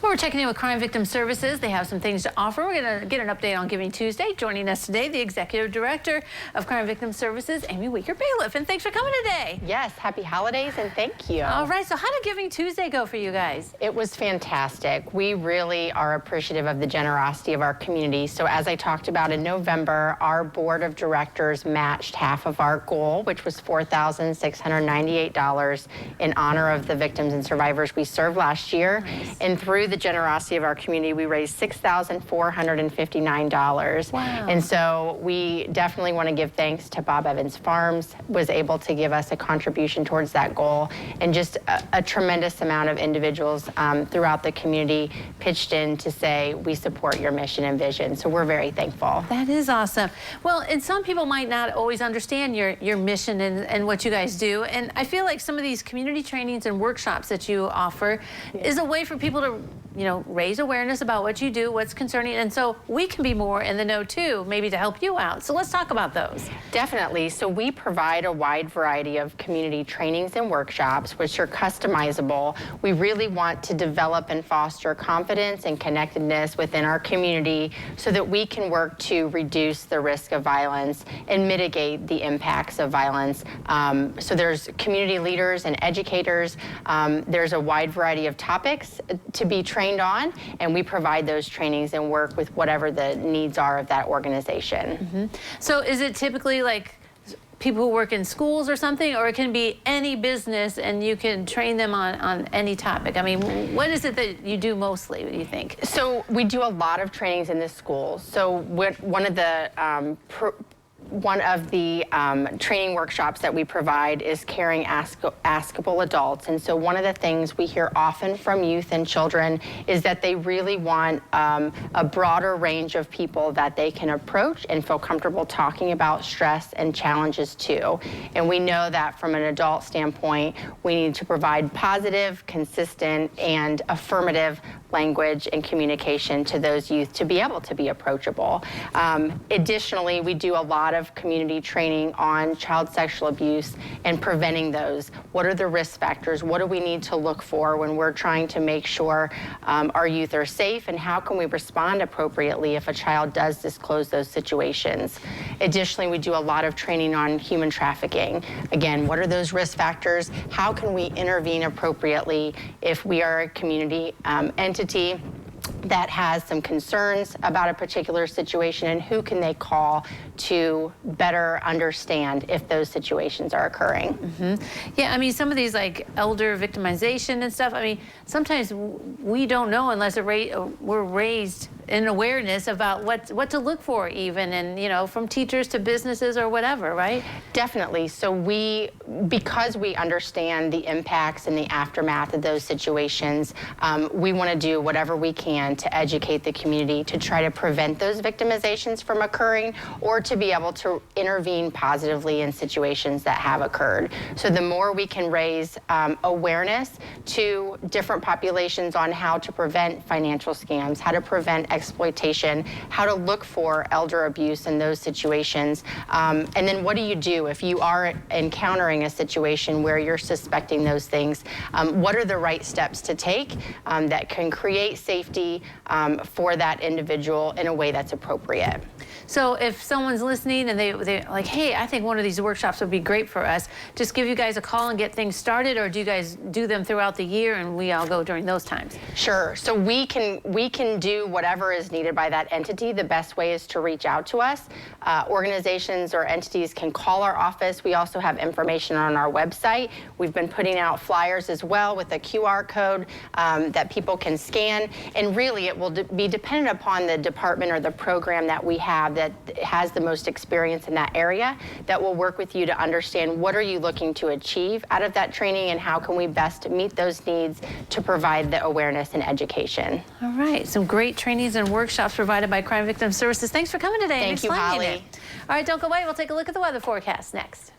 Well, we're checking in with Crime Victim Services. They have some things to offer. We're going to get an update on Giving Tuesday. Joining us today, the Executive Director of Crime Victim Services, Amy Weaker-Bailiff. And thanks for coming today. Yes, happy holidays and thank you. All right, so how did Giving Tuesday go for you guys? It was fantastic. We really are appreciative of the generosity of our community. So as I talked about in November, our board of directors matched half of our goal, which was $4,698 in honor of the victims and survivors we served last year. Nice. And through the generosity of our community, we raised $6,459. Wow. And so we definitely want to give thanks to Bob Evans Farms, was able to give us a contribution towards that goal, and just a tremendous amount of individuals throughout the community pitched in to say, we support your mission and vision. So we're very thankful. That is awesome. Well, and some people might not always understand your mission and what you guys do. And I feel like some of these community trainings and workshops that you offer is a way for people to, you know, raise awareness about what you do, what's concerning, and so we can be more in the know too, maybe to help you out. So let's talk about those. Definitely. So we provide a wide variety of community trainings and workshops, which are customizable. We really want to develop and foster confidence and connectedness within our community so that we can work to reduce the risk of violence and mitigate the impacts of violence. So there's community leaders and educators. There's a wide variety of topics to be trained on, and we provide those trainings and work with whatever the needs are of that organization. Mm-hmm. So is it typically like people who work in schools or something, or it can be any business and you can train them on any topic? I mean, what is it that you do mostly, what do you think? So we do a lot of trainings in the schools. So one of the training workshops that we provide is caring askable adults. And so one of the things we hear often from youth and children is that they really want a broader range of people that they can approach and feel comfortable talking about stress and challenges to. And we know that from an adult standpoint, we need to provide positive, consistent, and affirmative language and communication to those youth to be able to be approachable. Additionally, we do a lot of community training on child sexual abuse and preventing those. What are the risk factors? What do we need to look for when we're trying to make sure our youth are safe, and how can we respond appropriately if a child does disclose those situations? Additionally, we do a lot of training on human trafficking. Again, what are those risk factors? How can we intervene appropriately if we are a community entity that has some concerns about a particular situation, and who can they call to better understand if those situations are occurring? Mm-hmm. Yeah, I mean, some of these like elder victimization and stuff, I mean, sometimes we don't know unless we're raised in awareness about what to look for even, and you know, from teachers to businesses or whatever, right? Definitely. So because we understand the impacts and the aftermath of those situations, we want to do whatever we can to educate the community to try to prevent those victimizations from occurring, or to be able to intervene positively in situations that have occurred. So the more we can raise awareness to different populations on how to prevent financial scams, how to prevent exploitation, how to look for elder abuse in those situations, and then what do you do if you are encountering a situation where you're suspecting those things? What are the right steps to take that can create safety for that individual in a way that's appropriate? So if someone's listening and they're like, hey, I think one of these workshops would be great for us, just give you guys a call and get things started, or do you guys do them throughout the year and we all go during those times? Sure. So we can do whatever is needed by that entity. The best way is to reach out to us. Organizations or entities can call our office. We also have information on our website. We've been putting out flyers as well with a QR code that people can scan. And really, it will be dependent upon the department or the program that we have that has the most experience in that area, that will work with you to understand what are you looking to achieve out of that training, and how can we best meet those needs to provide the awareness and education. All right, some great trainings and workshops provided by Crime Victim Services. Thanks for coming today. Thank you, Holly. All right, don't go away. We'll take a look at the weather forecast next.